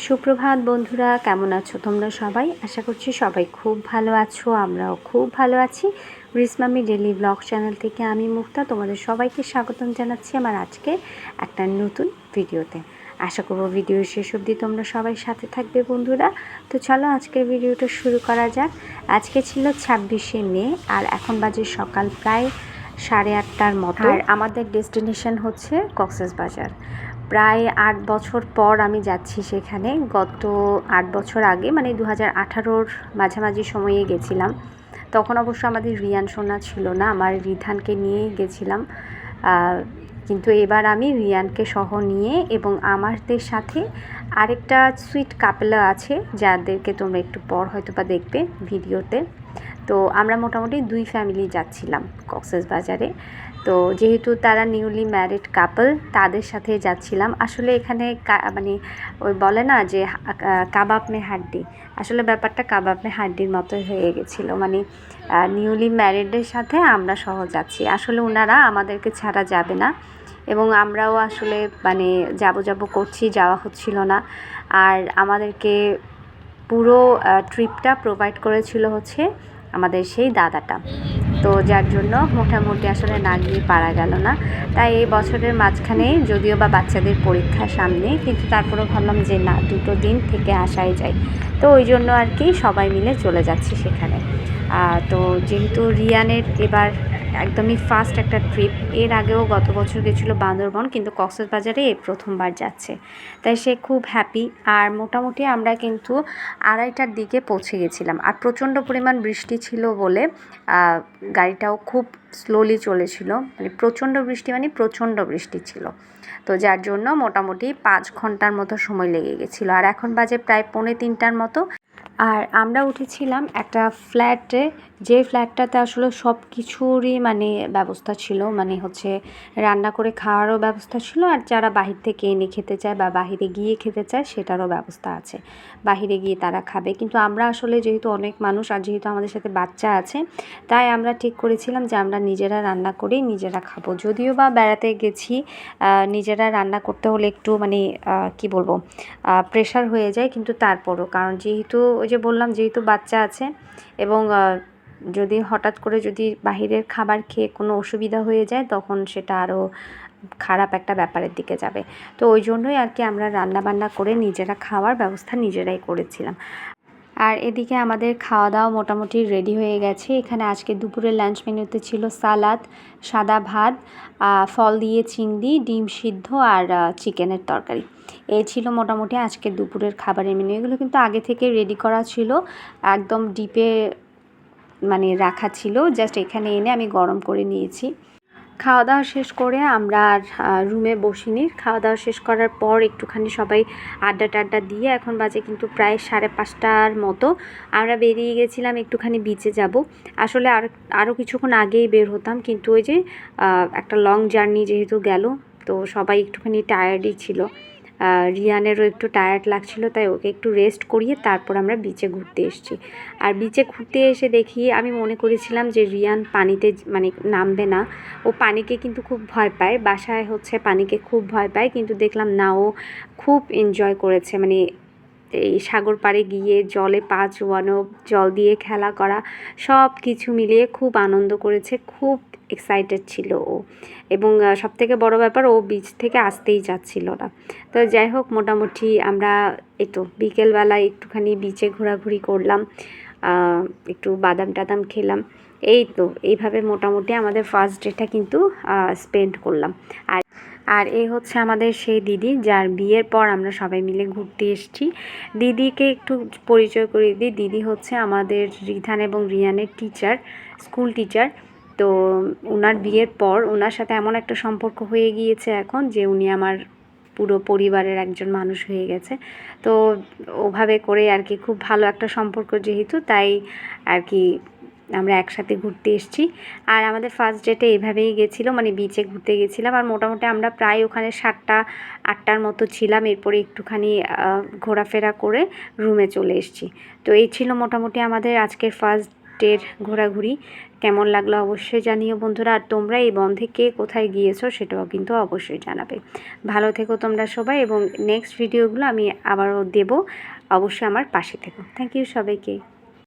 সুপ্রভাত বন্ধুরা, কেমন আছো তোমরা সবাই? আশা করছি সবাই খুব ভালো আছো, আমরাও খুব ভালো আছি। রিসমামি ডেলি ব্লগ চ্যানেল থেকে আমি মুক্তা তোমাদের সবাইকে স্বাগতম জানাচ্ছি আমার আজকে একটা নতুন ভিডিওতে। আশা করব ভিডিও শেষ অবধি তোমরা সবাই সাথে থাকবে বন্ধুরা। তো চলো আজকের ভিডিওটা শুরু করা যাক। আজকে ছিল 26শে মে আর এখন বাজে সকাল প্রায় 8:30টার মতো। আর আমাদের ডেস্টিনেশন হচ্ছে কক্সবাজার। প্রায় 8 বছর পর আমি যাচ্ছি সেখানে। গত 8 বছর আগে মানে 2018-র মাঝামাঝি সময়ে গেছিলাম। তখন অবশ্য আমাদের রিয়ান সোনা ছিল না, আমার রিধানকে নিয়েই গেছিলাম। কিন্তু এবার আমি রিয়ানকে সহ নিয়ে এবং আমাদের সাথে আরেকটা সুইট কাপেলও আছে, যাদেরকে তোমরা একটু পর হয়তো বা দেখবে ভিডিওতে। তো আমরা মোটামুটি 2 ফ্যামিলি যাচ্ছিলাম কক্সবাজারে। তো যেহেতু তারা নিউলি ম্যারিড কাপল, তাদের সাথে যাচ্ছিলাম। আসলে এখানে মানে ওই বলে না যে কাবাব মে হাড্ডি, আসলে ব্যাপারটা কাবাব মে হাড্ডির মতোই হয়ে গেছিলো। মানে নিউলি ম্যারিডের সাথে আমরা সহ যাচ্ছি, আসলে ওনারা আমাদেরকে ছাড়া যাবে না এবং আমরাও আসলে মানে যাব করছি, যাওয়া হচ্ছিল না। আর আমাদেরকে পুরো ট্রিপটা প্রোভাইড করেছিল হচ্ছে আমাদের সেই দাদাটা। তো যার জন্য মোটামুটি আসলে না গিয়ে পারা গেল না। তাই এই বছরের মাঝখানে যদিও বা বাচ্চাদের পরীক্ষা সামনে, কিন্তু তারপরেও ভাবলাম যে না, 2 দিন থেকে আসাই যায়। তো ওই জন্য আর কি সবাই মিলে চলে যাচ্ছি সেখানে। তো যেহেতু রিয়ানের এবার একদমই ফার্স্ট একটা ট্রিপ, এর আগেও গত বছর গেছিলো বান্দরবন, কিন্তু কক্সবাজারে এই প্রথমবার যাচ্ছে, তাই সে খুব হ্যাপি। আর মোটামুটি আমরা কিন্তু 2:30টার দিকে পৌঁছে গেছিলাম। আর প্রচণ্ড পরিমাণ বৃষ্টি ছিল বলে গাড়িটাও খুব স্লোলি চলেছিল। মানে প্রচণ্ড বৃষ্টি ছিল। তো যার জন্য মোটামুটি 5 ঘন্টার মতো সময় লেগে গেছিলো। আর এখন বাজে প্রায় 2:45টার মতো। আর আমরা উঠেছিলাম একটা ফ্ল্যাটে, যে ফ্ল্যাটটাতে আসলে সব কিছুরই মানে ব্যবস্থা ছিল, মানে হচ্ছে রান্না করে খাওয়ারও ব্যবস্থা ছিল, আর যারা বাহির থেকে এনে খেতে চায় বা বাহিরে গিয়ে খেতে চায় সেটারও ব্যবস্থা আছে, বাহিরে গিয়ে তারা খাবে। কিন্তু আমরা আসলে যেহেতু অনেক মানুষ আর যেহেতু আমাদের সাথে বাচ্চা আছে, তাই আমরা ঠিক করেছিলাম যে আমরা নিজেরা রান্না করেই নিজেরা খাবো। যদিও বা বেড়াতে গেছি, নিজেরা রান্না করতে হলে একটু মানে কি বলবো, প্রেশার হয়ে যায়, কিন্তু তারপরও কারণ যেহেতু ওই যে বললাম যেহেতু বাচ্চা আছে এবং যদি হঠাৎ করে যদি বাহিরের খাবার খেয়ে কোনো অসুবিধা হয়ে যায় তখন সেটা আরও খারাপ একটা ব্যাপারের দিকে যাবে। তো ওই জন্যই আর কি আমরা রান্না বান্না করে নিজেরা খাওয়ার ব্যবস্থা নিজেরাই করেছিলাম। আর এদিকে আমাদের খাওয়া দাওয়া মোটামুটি রেডি হয়ে গেছে। এখানে আজকে দুপুরের লাঞ্চ মেনুতে ছিল সালাদ, সাদা ভাত, ফল দিয়ে চিংড়ি, ডিম সিদ্ধ আর চিকেনের তরকারি। এই ছিল মোটামুটি আজকে দুপুরের খাবারের মেনু। এগুলো কিন্তু আগে থেকে রেডি করা ছিল, একদম ডিপে মানে রাখা ছিল, জাস্ট এখানে এনে আমি গরম করে নিয়েছি। খাওয়া দাওয়া শেষ করে আমরা আর রুমে বসিনি। খাওয়া দাওয়া শেষ করার পর একটুখানি সবাই আড্ডা টাড্ডা দিয়ে এখন বাজে কিন্তু প্রায় 5:30টার মতো আমরা বেরিয়ে গেছিলাম একটুখানি বিচে যাব। আসলে আরও কিছুক্ষণ আগেই বের হতাম, কিন্তু ওই যে একটা লং জার্নি যেহেতু গেল, তো সবাই একটুখানি টায়ার্ডই ছিল। রিয়ানেরও একটু টায়ার্ড লাগছিল, তাই ওকে একটু রেস্ট করিয়ে তারপর আমরা বিচে ঘুরতে এসেছি। আর বিচে ঘুরতে এসে দেখি, আমি মনে করেছিলাম যে রিয়ান পানিতে মানে নামবে না, ও পানিকে কিন্তু খুব ভয় পায়, বাসায় হচ্ছে পানিকে খুব ভয় পায়, কিন্তু দেখলাম না, ও খুব এনজয় করেছে। মানে এই সাগর পাড়ে গিয়ে জলে পা চুবানো, জল দিয়ে খেলা করা, সব কিছু মিলিয়ে খুব আনন্দ করেছে, খুব এক্সাইটেড ছিল ও। এবং সবথেকে বড় ব্যাপার, ও বিচ থেকে আসতেই যাচ্ছিল না। তো যাই হোক, মোটামুটি আমরা এই তো বিকেলবেলায় একটুখানি বিচে ঘোরাঘুরি করলাম, একটু বাদাম টাদাম খেলাম। এই তো এইভাবে মোটামুটি আমাদের ফার্স্ট ডেটা কিন্তু স্পেন্ড করলাম। আর এই হচ্ছে আমাদের সেই দিদি, যার বিয়ের পর আমরা সবাই মিলে ঘুরতে এসেছি। দিদিকে একটু পরিচয় করিয়ে দিই। দিদি হচ্ছে আমাদের রিধান এবং রিয়ানের টিচার, স্কুল টিচার। তো ওনার বিয়ের পর ওনার সাথে এমন একটা সম্পর্ক হয়ে গিয়েছে এখন যে উনি আমার পুরো পরিবারের একজন মানুষ হয়ে গেছে। তো ওভাবে করে আর কি খুব ভালো একটা সম্পর্ক যেহেতু, তাই আর কি আমরা একসাথে ঘুরতে এসেছি। আর আমাদের ফার্স্ট ডেটে এইভাবেই গেছিলো, মানে বিচে ঘুরতে গেছিলাম। আর মোটামুটি আমরা প্রায় ওখানে 7টা-8টার মতো ছিলাম। এরপরে একটুখানি ঘোরাফেরা করে রুমে চলে এসেছি। তো এই ছিল মোটামুটি আমাদের আজকের ফার্স্ট বন্ধুত্বের ঘোরাঘুরি কেমন লাগলো অবশ্যই জানিও বন্ধুরা। আর তোমরা এই বন্ধে কে কোথায় গিয়েছো সেটাও কিন্তু অবশ্যই জানাবে। ভালো থেকো তোমরা সবাই, এবং নেক্সট ভিডিওগুলো আমি আবারও দেব, অবশ্যই আমার পাশে থেকো। থ্যাংক ইউ সবাইকে।